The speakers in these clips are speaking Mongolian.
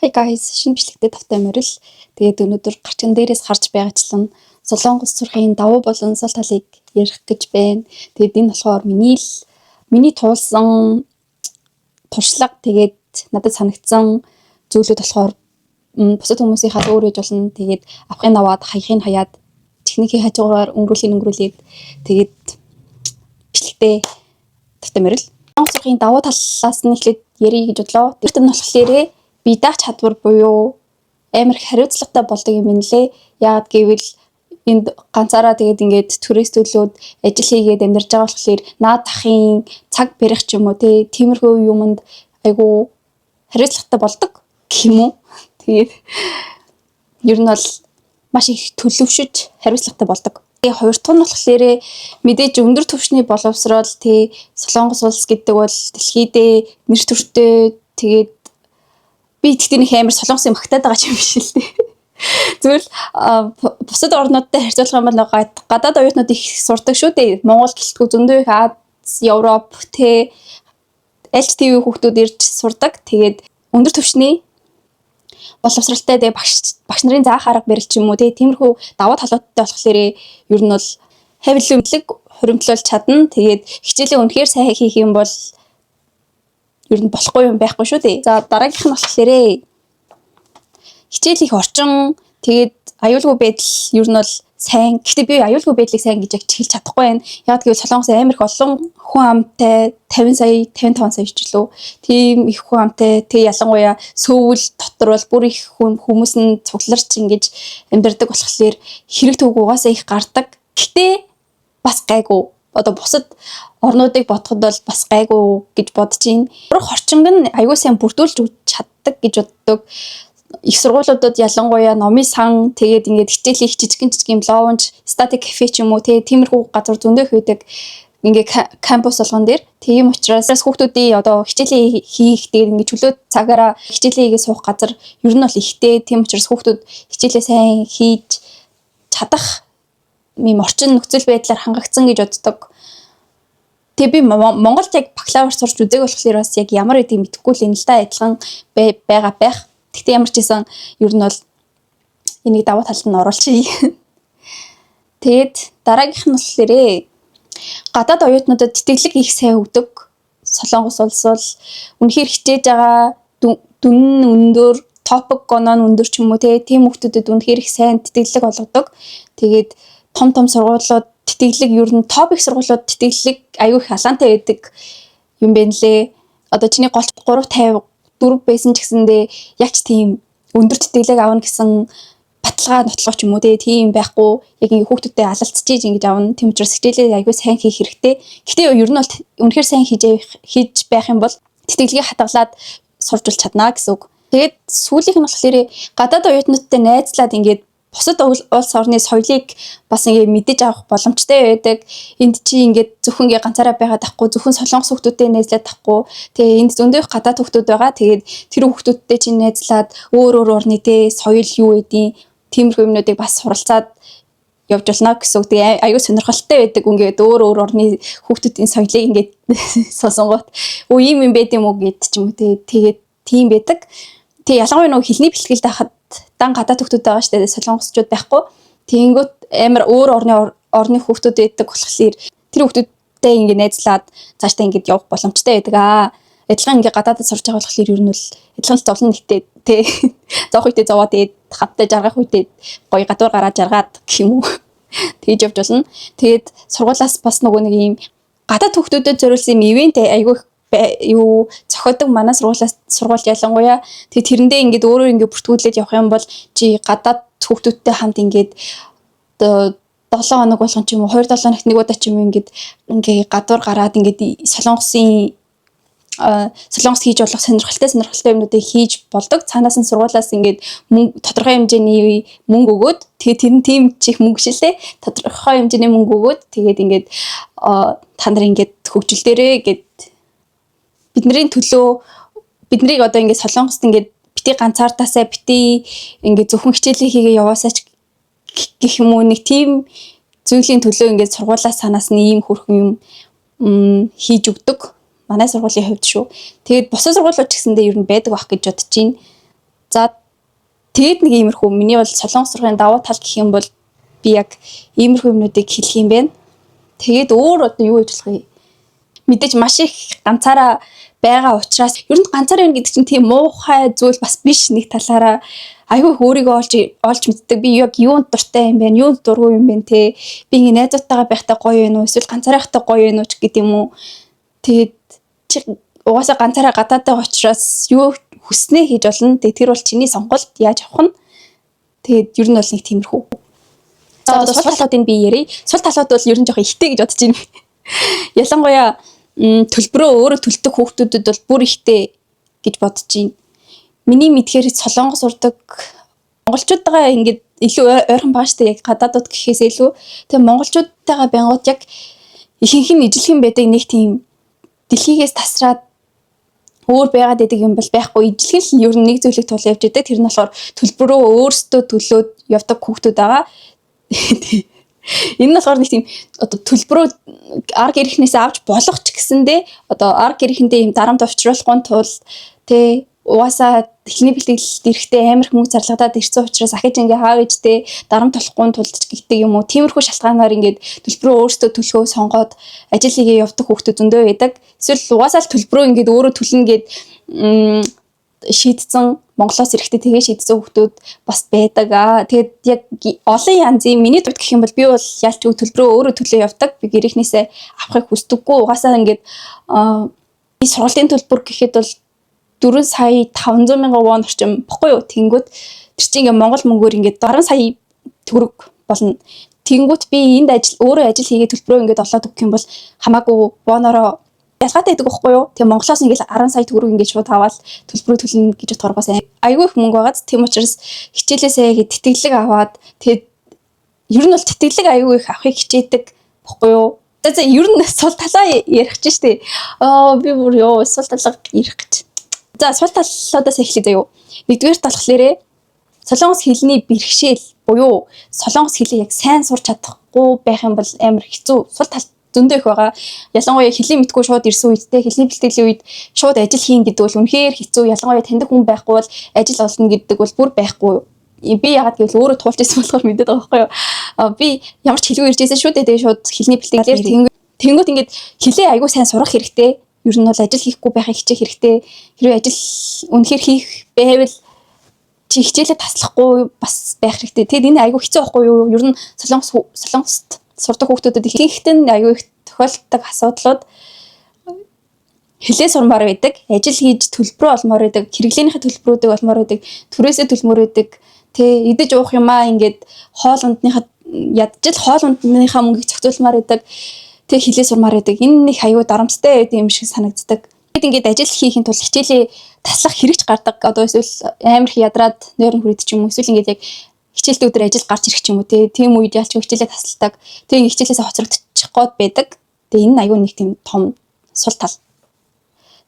Hi guys, шинэ бичлэгтэй тавтай морил. Тэгээд өнөөдөр гарчган дээрээс харж байгаачлан Солонгос сурахын давуу болон сул талыг ярих гэж байна. Тэгээд энэ болохоор миний туулсан туршлага тэгээд надад санагдсан зүйлүүд болохоор бусад хүмүүсийнхаа өөр ээж болно. Тэгээд авахын аваад, хаяхын хаяад, техникийн хажуугаар өнгөрүүлээд тэгээд бичлэгтэй тавтай морил. Солонгос сурахын давуу талаас нь эхлээд ярих гэж бодлоо. Тэр нь болохоор би даах чадвар буюу амар их хариуцлагатай болдог юм лээ. Яагаад гэвэл энд ганцаараа тэгээд ингээд түрээс төлөөд ажил хийгээд амьдарч байгаа болохоор наад дахын цаг барих ч юм уу тиймэрхүү юмд айгу хариуцлагатай болдог гэх юм уу. Тэгээд ер нь бол маш их төлөвшөж хариуцлагатай болдог. Тэгээ хоёр дахь нь болохоор мэдээж өндөр түвшний боловсрол Солонгос улс гэдэг бол дэлхийдээ нэр төртэй тэгээд би тэгтээ нэг амар солонгосын магтаад байгаа юм биш л дээ. Зүгээр л бусад орнуудтай харьцуулах юм бол гадаад оюутнууд их сурдаг шүү дээ. Монгол гэлтгүй зөндөө их Аз, Европ LTV хүүхдүүд ирж сурдаг. Тэгээд өндөр түвшний боловсралтай багш нарын заах арга барил ч юм уу тиймэрхүү даваа талуудтай болохоор ер нь бол хавилын мэдлэг хуримтлуулж чадна. Тэгээд хичээлээ үнэхээр сайн хийх юм бол ер нь болохгүй юм байхгүй шүү дээ. За дараагийнх нь болохоор хичээл их орчин тэгээд аюулгүй байдал ер нь бол сайн. Гэхдээ би аюулгүй байдлыг сайн гэж хэлж чадахгүй байна. Яг гэвэл Солонгос амар их олон хүн амтай 50 сая 55 сая ч лөө тийм их хүн амтай тэг ялангуяа сөүл дотор бол бүр их хүмүүс нь цугларч ингэж амьдардаг болохоор хэрэг төг угаасаа их гардаг. Гэхдээ бас гайгүй. Одоо бусад орнуудыг бодоход бол бас гайгүй гэж бодож байна. Урах орчинг нь аюул сайн бүрдүүлж чаддаг гэж боддог. Их сургуулиудад ялангуяа номын сан тэгээд ингээд хичээлийн жижигэн лоунж, статик кафе ч юм уу тиймэрхүү газар зөндөө их байдаг. Ингээ кампус болгон дээр. Тийм учраас хүүхдүүдийн одоо хичээлээ хийх дээр ингээ чөлөө цагаараа хичээлээ хийгээ суух газар ер нь бол ихтэй. Тийм учраас хүүхдүүд хичээлээ сайн хийж чадах юм орчин нөхцөл байдлаар хангагдсан гэж боддог. Тэгээ би Монголд яг бакалавр сурч үзээг болохоор бас яг ямар гэдэг мэдэхгүй л энэ л да адилхан байгаа байх. Гэхдээ ямар ч байсан ер нь бол энийг даваа талд нь оруулчихъя. Тэгээд дараагийнх нь болохоор гадаад оюутнуудад тэтгэлэг их сайн өгдөг. Солонгос улс бол үнэхээр хичээж байгаа дүн өндөр, топик гонон өндөр ч юм уу тийм хүмүүстэд үнэхээр их сайн тэтгэлэг олгодог. Тэгээд том сургуулиуд тэтгэлэг ер нь топ их сургуулиуд тэтгэлэг аюу их алаантай байдаг юм байна лээ. Одоо чиний голч 354 байсан ч гэсэндээ яг ч тийм өндөр тэтгэлэг авна гэсэн баталгаа нотлого ч юм уу тийм байхгүй. Яг ингэ хүүхдүүдэд алалцчихж ингэж авна. Тийм учраас хичээлээ аюу сайн хийх хэрэгтэй. Гэхдээ ер нь бол үнэхээр сайн хийж байх юм бол тэтгэлгийг хатгалаад сурж бол чадна гэсэн үг. Тэгээд сүүлийнх нь болохоор гадаад оюутнуудтай найзлаад ингэж бусад улс орны соёлыг бас ингэ мэдэж авах боломжтой байдаг. Энд чи ингээд зөвхөн ингэ ганцаараа байгаад тахгүй, зөвхөн солонгос хүүхдүүдтэй найзлаад тахгүй. Тэгээ энд зөндөө их гадаад хүүхдүүд байгаа. Тэгээд тэр хүүхдүүдтэй чи найзлаад өөр орны соёл юу гэдгийг тиймэрхүү юмнуудыг бас суралцаад явж болно гэсэн үг. Тэгээ аюу сонирхолтой байдаг. Ингээд өөр орны хүүхдүүдийн соёлыг ингээд сонсонгууд ийм юм байд юм уу гэд ч юм уу тэгээд тийм байдаг. Тэгээ ялангуяа нөгөө хэлний бэлтгэлд хахад дан гадаад хүүхдүүд байгаа шүү дээ. Солонгосчууд байхгүй. Тэнгүүт амар өөр орны хүүхдүүд байдаг болохоор тэр хүүхдүүдтэй ингээд найзлаад цаашдаа ингээд явах боломжтой байдаг. Адилхан ингээд гадаадд сурч байгаа болохоор ер нь бол адилхан л зовлон нэгтэй зоох үедээ зовоод хавтай жаргах үедээ гоё гадуур гараад жаргаад гэх юм уу. Тэгж явж болно. Тэгээд сургуулаас бас нөгөө нэг юм гадаад хүүхдүүдэд зориулсан юм ивент айгүй юу зохиодог манай сургууль ялангуяа тэрэндээ ингээд өөрөө ингээд бүртгүүлээд явах юм бол чи гадаад хүүхдүүдтэй хамт ингээд 7 хоног болгон ч юм уу 2-7 хоногт нэг удаа ч юм ингээд гадуур гараад ингээд солонгос хийж болох сонирхолтой юмнуудыг хийж болдог. Цаанаас нь сургуулаас ингээд тодорхой хэмжээний мөнгө өгөөд тэгээд тэр нь тийм чих мөнгө шилээ. Тодорхой хэмжээний мөнгө өгөөд тэгээд ингээд та нар ингээд хөгжил дээрээ гээд бидний төлөө биднийг одоо ингээд солонгост ингээд бити ганцаардаасаа бити ингээд зөвхөн хичээлээ хийгээ яваасаа ч гэх юм уу нэг тийм зүйлийн төлөө ингээд сургуулаас санаас нь ийм хөрхөн юм хийж өгдөг. Манай сургуулийн хувьд шүү. Тэгээд бусад сургуулиуд ч гэсэндээ ер нь байдаг байх гэж бодож байна. За тэгээд нэг иймэрхүү миний бол Солонгос сургуулийн давуу тал гэх юм бол би яг иймэрхүү юмнуудыг хэлэх юм байна. Тэгээд өөр одоо юу гэж болох вэ? Мэдээж маш их ганцаараа байгаа учраас ер нь ганцаараа юм гэдэг чинь тийм муухай зүйл бас биш нэг талаараа айгүй өөрийгөө олж мэддэг. Би яг юунд дуртай юм бэ? Юунд дургүй юм бэ те? Би ингэ найзуудтайгаа байхдаа гоё юм уу? Эсвэл ганцаараа байхдаа гоё юм уу гэдэг юм уу? Тэгээд чи угаасаа ганцаараа гадаатай учраас юу хүснээ хийж болно. Тэгээд тэр бол чиний сонголт яаж авах нь. Тэгээд ер нь бол нэг тиймэрхүү. За одоо сул талуудыг би ярий. Сул талууд бол ер нь жоохон ихтэй гэж бодож байна. Ялангуяа төлбөрөө өөрөө төлдөг хүүхдүүдэд бол бүр ихтэй гэж бодож байна. Миний мэдхээр Солонгос сурдаг монголчуудаа ингээд илүү ойрхон байгаа шүү дээ. Яг гадаадууд гэхээс илүү. Тэгээ монголчуудтайгаа бянгууд яг ихэнх нь ижилхэн байдаг нэг тийм дэлхийгээс тасраад өөр байгаад байдаг юм бол байхгүй. Ижилхэн л ер нь нэг зүйлийг тул явж байдаг. Тэр нь болохоор төлбөрөө өөрсдөө төлөөд явдаг хүүхдүүд байгаа. Энэ нь болохоор нэг тийм одоо төлбөрөө арга ирхнээс авч болох ч гэсэндээ одоо арга ирхэндээ юм дарамт авчруулахгүй тул тэ угаасаа эхний бэлтгэлд эрэхтэй амар их мөнгө зарлагадаад ирсэн учраас ахиж ингээ хаав ээжтэй дарамт болохгүй тулд ч гэдэг юм уу. Тиймэрхүү шалтгаанаар ингээд төлбөрөө өөрсдөө төлөхөө сонгоод ажил хийгээ явдаг хүүхдүүд зөндөө байдаг. Эсвэл угаасаа л төлбөрөө ингээд өөрөө төлнө гэд шийдсэн Монголоос эрэхтэй тэгээ шийдсэн хүүхдүүд бас байдаг. Тэгээд яг олон янзын миний хувьд гэх юм бол би бол ялч төлбөрөө өөрөө төлөө явдаг. Би гэрийнхнээсээ авахыг хүсдэггүй. Угаасаа ингээд би сургалтын төлбөр гэхэд бол 4 сая 500 мянган вон орчим бохгүй юу? Тэнгүүд тэр чинь ингээ Монгол мөнгөөр ингээ 10 сая төгрөг болно. Тэнгүүд би энд өөрөө ажил хийгээ төлбөрөө ингээ олоод өгөх юм бол хамаагүй воноороо ялгаатай байдаг байхгүй юу? Тэгээ Монголоос ингээл 10 сая төгрөг ингээ шууд аваад төлбөрөө төлнө гэж бодохоор бас айгүй их мөнгө байгааз тийм учраас хичээлээсээ тэтгэлэг аваад тэгээд ер нь бол тэтгэлэг айгүй их авахыг хичээдэг байхгүй юу? За ер нь сул талаа ярих гэж штэ. Би бүр ёо сул талаа ярих гэж. За сул талуудаас эхлэе заяа. Нэгдүгээр талхлаарэ Солонгос хэлний бэрхшээл буюу Солонгос хэлийг яг сайн сурч чадахгүй байх юм бол амар хэцүү. Сул тал зөндөө их байгаа. Ялангуяа хэлийг мэдгүй шууд ирсэн үедтэй хэлний бэлтгэлийн үед шууд ажил хийн гэдэг бол үнэхээр хэцүү. Ялангуяа таньдаг хүн байхгүй бол ажил олно гэдэг бол бүр байхгүй. Би ягаад гэвэл өөрөө туулж ирсэн болохоор мэдээд байгаа байхгүй юу. Би ямар ч хэлгүй ирж байсан шүү дээ. Тэгээ шууд хэлний бэлтгэлээр тэнгүүд ингээд хэлээ айгүй сайн сурах хэрэгтэй. Ер нь бол ажил хийхгүй байхыг хичээх хэрэгтэй. Хэрвээ ажил үнэхээр хийх байвал чи хичээлээ таслахгүй бас байх хэрэгтэй. Тэгэд энэ айгүй хэцүү байхгүй юу? Ер нь Солонгост сурдаг хүүхдүүдэд ихэнхдээ айгүй их тохиолддог асуудлууд хэлээ сурмаар байдаг, ажил хийж төлбөр олмоор байдаг, хэрэглээнийхээ төлбөрүүдийг олмоор байдаг, түрээсээ төлмөр байдаг. Тэ идэж уух юмаа ингээд хоол ундныхаа ядчил хоол ундныхаа мөнгийг зохицуулмаар байдаг. Тэг хэлээ сурмаар байдаг. Энэ нэг аюу дарамттай байд юм шиг санагддаг. Тэгэд ингээд ажил хийхин тулд хичээлээ таслах хэрэгч гардаг. Одоо эсвэл амар их ядраад нойрон хүрээд ч юм уу. Эсвэл ингээд яг хичээлтэй өдөр ажил гарч ирэх ч юм уу. Тийм үед ялч хичээлээ тасалдаг. Тэг ингээд хичээлээсээ хоцрогдчих гээд байдаг. Тэг энэ аюу нэг тийм том сул тал.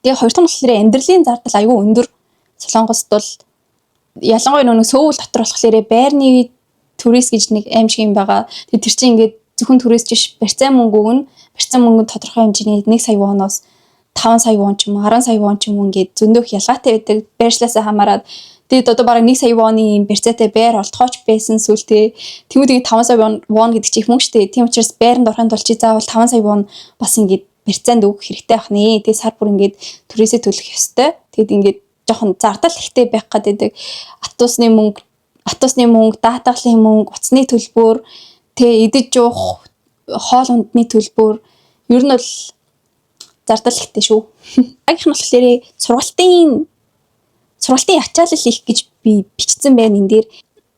Тэгээ хоёр дахь нь болохоор амьдралын зардал аюу өндөр. Солонгост бол ялангуяа нэг сөүл дотор болохоор байрны түрээс гэж нэг аим шиг юм байгаа. Тэр чинь ингээд зөвхөн түрээс биш барьцаан мөнгө өгнө. Барьцаан мөнгө тодорхой хэмжээний 1 сая воноос 5 сая вон ч юм уу 10 сая вон ч юм уу ингээд зөндөх ялгаатай байдаг. Байршлаасаа хамаарат тэгээд одоо бараг 1 сая воны барьцаатай байр олдгооч байсан сүлтэй. Тэмүүдэг 5 сая вон гэдэг чинь их мөнгө шүү дээ. Тийм учраас байранд орохын тулд чи заавал 5 сая вон бас ингээд барьцаанд өгөх хэрэгтэй байх нэ. Тэгээд сар бүр ингээд түрээсээ төлөх ёстой. Тэгэд ингээд жоохон зардал ихтэй байх гэдэг. Атусны мөнгө, даатгалын мөнгө, уцны төлбөр, тэгээ идэж уух, хоол ундны төлбөр ер нь бол зардал ихтэй шүү. Агийнх нь болохоор сургалтын ачаалал их гэж би бичсэн байна энэ дээр.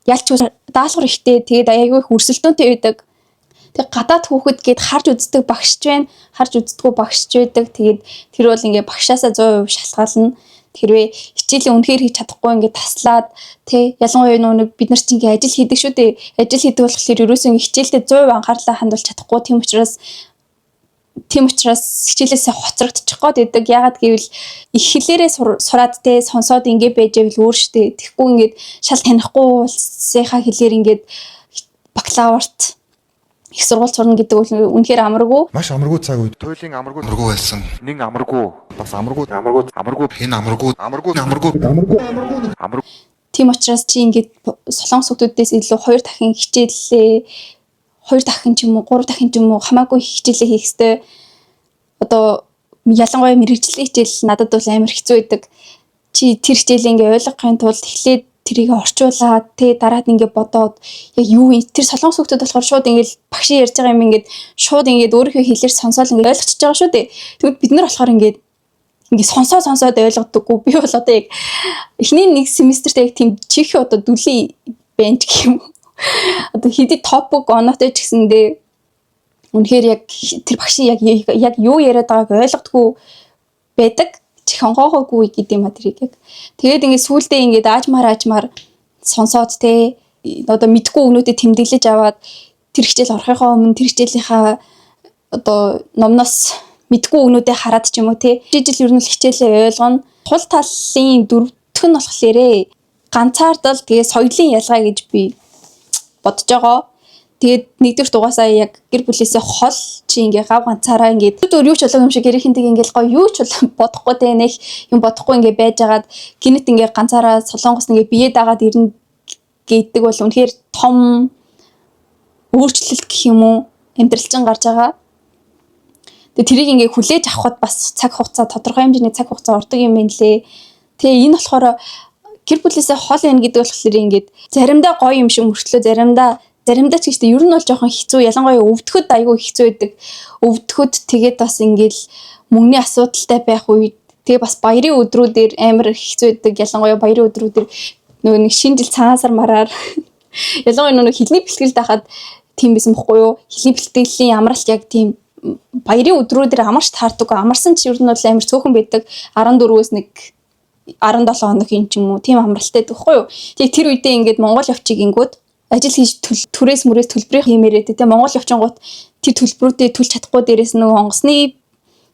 Ялч даалгавар ихтэй, тэгээд аягүй их өрсөлдөөнтэй байдаг. Тэг гадаад хүүхэд гээд харж үздэг багшч байна, харж үздэггүй багшч байдаг. Тэгээд тэр бол ингээ багшаасаа 100% шалтгаална. Хэрвээ хичээлийн үнэхээр хийж чадахгүй ингээ таслаад тий ялангуяа нэг бид нар чинь ингээ ажил хийдэг шүү дээ. Ажил хийдэг болохоор ерөөсөө ингээ хичээлдээ 100% анхаарлаа хандуулж чадахгүй. Тийм учраас хичээлээсээ хоцрогдчих гээд байдаг. Ягаад гэвэл их хэлээрээ сураад тий сонсоод ингээ байж байвал өөр штэ. Тэгэхгүй ингээ шал танихгүй улсынхаа хэлээр ингээ бакалаврт их сургууль сурна гэдэг бол үнэхээр амаргүй. Маш амаргүй цаг үед. Туйлын амаргүй байсан. нэг амаргүй Бас амаргүй. амаргүй Энэ амаргүй. Тийм учраас чи ингээд солонгос хүмүүсээс илүү 2 дахин хичээллээ 2 дахин ч юм уу 3 дахин ч юм уу хамаагүй хичээлээ хийх ёстой. Одоо ялангуяа мэрэгжлийн хичээл надад бол амар хэцүү байдаг. Чи тэр хичээлээ ингээ ойлгохын тулд эхлээд тэрийг орчуулаад дараад ингээ бодоод яг юу вэ? Тэр солонгос хүмүүс болохоор шууд ингээл багшийн ярьж байгаа юм ингээд шууд ингээд өөрийнхөө хэлээр сонсоол ингээ ойлгочихж байгаа шүү дээ. Тэгвэл бид нар болохоор ингээд сонсоод ойлгодоггүй. Би бол одоо яг эхний нэг семестртээ яг тийм чихээ одоо дүлийн байна гэх юм уу. Одоо хэдий топог оноотой ч гэсэндээ үнэхээр яг тэр багшийн яг юу яриад байгааг ойлгодоггүй байдаг. Чихонгоогоогүй гэдэг юм а тэрийг яг. Тэгээд ингээд сүулдэ ингээд аажмаар сонсоод одоо мэдгүй өгнүүдэд тэмдэглэж аваад тэр хичээл орохынхаа өмнө тэр хичээлийнхаа одоо номноос мэдгүй өгнүүдээ хараад ч юм уу жижиг ер нь хичээлээ ойлгоно. Тул талын дөрөвдөх нь болохоор ганцаардал тэгээ соёлын ялгаа гэж би бодож байгаа. Тэгээд нэгдүгээр дугаасаа яг гэр бүлээсээ хол чи ингээ гав ганцаараа ингээ өөр юу ч болоо юм шиг гэрийнхэнтэйг ингээл гоё юу ч бодохгүй нэг юм бодохгүй ингээ байжгаад гинэт ингээ ганцаараа солонгос ингээ бие дагаад ирнэ гэдэг бол үнэхээр том өөрчлөлт гэх юм уу амьдрал чинь гарч байгаа. Тэгээ тэрийг ингээ хүлээж авахд бас цаг хугацаа тодорхой хэмжээний цаг хугацаа ордог юм байна лээ. Тэгээ энэ болохоор гэр бүлээсээ хол байна гэдэг болохоор ингээд заримдаа гоё юм шиг мөртлөө заримдаа ч гэхдээ ер нь бол жоохон хэцүү ялангуяа өвдөхөд айгүй хэцүү байдаг. Өвдөхөд тэгээд бас ингээл мөнгөний асуудалтай байх үед тэгээ бас баярын өдрүүдээр амар хэцүү байдаг. Ялангуяа баярын өдрүүдээр нөгөө нэг шинэ жил цагаан сар мараар ялангуяа нөгөө хэлний бэлтгэлд байхад тийм байсан бохгүй юу? Хэлний бэлтгэлийн амралт яг тийм баярын өдрүүдээр амарч таардаг. Амарсан ч ер нь бол амар цөөхөн байдаг. 14-өөс нэг 17 хоногийн ч юм уу тийм амралттай байхгүй юу? Тэгээ тэр үедээ ингээд Монгол явчих гингүүд ажил хийж түрээс мөрөөс төлбөрийн хэмээрээд Монгол явчингууд тэр төлбөрүүдээ төлж чадахгүй дээрээс нөгөө онгоцны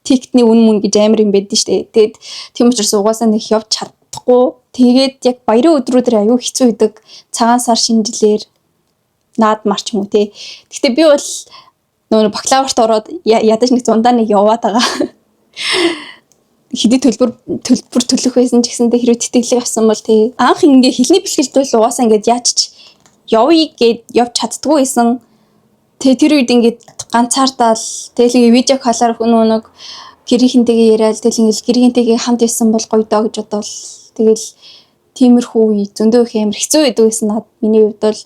тикетний үн гэж амар юм байдаг шүү дээ. Тэгээд тийм учраас угаасаа нэг явж чадахгүй. Тэгээд яг баярын өдрүүдээр аюу хэцүү байдаг. Цагаан сар шинжилээр наадмар ч юм уу Гэхдээ би бол нөгөө бакалаврт ороод ядаж нэг зундаа нэг яваад байгаа. Хэдий төлбөр төлөх байсан ч гэсэндээ хэрвээ тэтгэлэг авсан бол анх ингээ хэлний бэлгэлт бол угаасаа ингээд яачч явъя гэд явж чаддгүй байсан. Тэр үед ингээд ганцаардаал тэгэл ингээ видео колоор нэг гэрийнхэнтэйгээ яриад тэгэл ингээ гэрийнхэнтэйгээ хамт байсан бол гоё доо гэж бодвол тэгэл тиймэрхүү үе зөндөө их амар хэцүү байдаг гэсэн над миний хувьд бол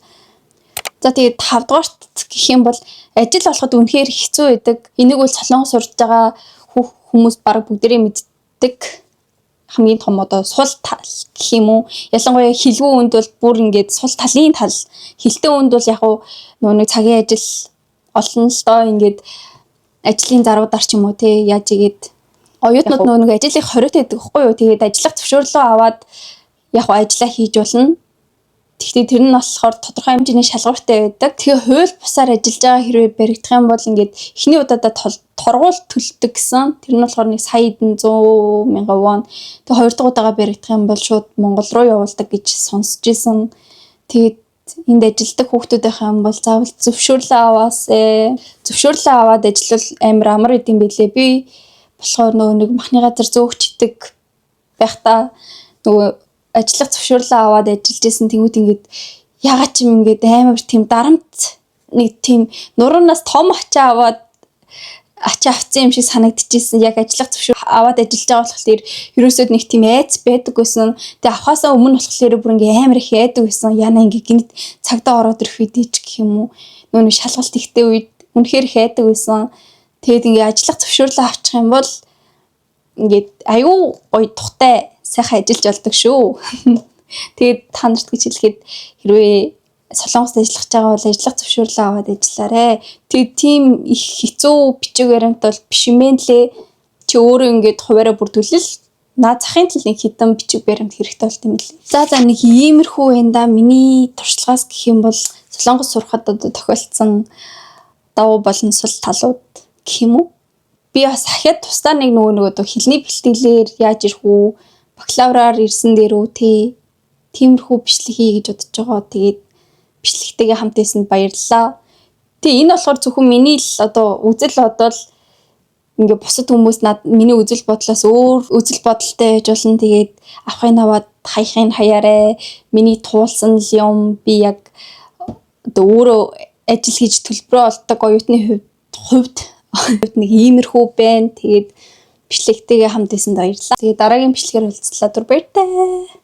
за тэгээд 5 дугаарт гэх юм бол ажил олоход үнэхээр хэцүү байдаг. Энийг бол солонгос сурж байгаа хүмүүс бараг бүгдээрээ мэддэг. Хамгийн том одоо сул тал гэх юм уу. Ялангуяа хэлгүй үнд бол бүр ингээд сул талын тал. Хэлтэй үнд бол яг нэг цагийн ажил олно л доо ингээд ажлын заруудаар ч юм уу яаж игээд оюутнууд нэг ажлыг хориотой байдаг байхгүй юу. Тэгээд ажиллах зөвшөөрлөө аваад яг ажиллаа хийж болно. Гэхдээ тэр нь болохоор тодорхой хэмжээний шалгууртай байдаг. Тэгээ хууль бусаар ажиллаж байгаа хэрвээ баригдах юм бол ингээд эхний удаадаа торгууль төлдөг гэсэн. Тэр нь болохоор нэг сая 100,000 вон. Тэгээ хоёр дахь удаага баригдах юм бол шууд Монгол руу явуулдаг гэж сонсч ирсэн. Тэгээд энд ажилладаг хүүхдүүдийнх юм бол заавал зөвшөөрлөө аваасаа. Зөвшөөрлөө аваад ажиллавал амар идэм билээ. Би болохоор нөгөө нэг махны газар зөөгчдөг байхдаа нөгөө ажиллах зөвшөөрлөө аваад ажиллаж исэн тэгвэл ингээд ягаад ч юм ингээд амар тийм дарамт нэг тийм нуруунаас том ачаа аваад ачаа авсан юм шиг санагдчихсэн. Яг ажиллах зөвшөөрөл аваад ажиллаж байгаа болохоор ерөөсөө нэг тийм айц байдаг гэсэн. Тэгээ авахаасаа өмнө болохоор бүр ингээд амар их айдаг гэсэн. Яна ингээд гинт цагдаа ороод ирэх үед ч гэх юм уу. Нүүн шалгалт ихтэй үед үнэхээр их айдаг гэсэн. Тэгээд ингээд ажиллах зөвшөөрлөө авчих юм бол ингээд аюу гоё тухтай сайхан ажиллаж болдог шүү. Тэгээд та нарт гэж хэлэхэд хэрвээ солонгост ажиллах гэж байгаа бол ажиллах зөвшөөрлөө аваад ажиллаарэ. Тэгээд тийм их хэцүү бичиг баримт бол биш юм лээ. Чи өөрөө ингээд хуваараа бүр төлөл наад захын тал нэг хитэн бичиг баримт хэрэгтэй болт юм лээ. За нэг иймэрхүү энэ да миний туршлагаас гэх юм бол солонгос сурахад одоо тохиолдсон давуу болон сул талууд гэх юм уу. Би бас ахаад тусдаа нэг нөгөө одоо хэлний бэлтгэлээр яаж ирэх үү? Бакалавраар ирсэн дээрөө тиймэрхүү бичлэг хий гэж бодож байгаа. Тэгээд бичлэгтэйгээ хамт байсанд баярлалаа. Тэгээ энэ болохоор зөвхөн миний л одоо үзэл бодол ингээ бусад хүмүүс миний үзэл бодлоос өөр үзэл бодолтой байж болно. Тэгээд авахын аваад хаяхын хаяарэ. Миний туулсан юм би яг одоо өөрөө ажил хийж төлбөрөө олдог оюутны хувьд нэг иймэрхүү байна. Тэгээд бичлэгтэйгээ хамт байсанд баярлалаа. Тэгээд дараагийн бичлэгээр уулзлаа. Баяртай.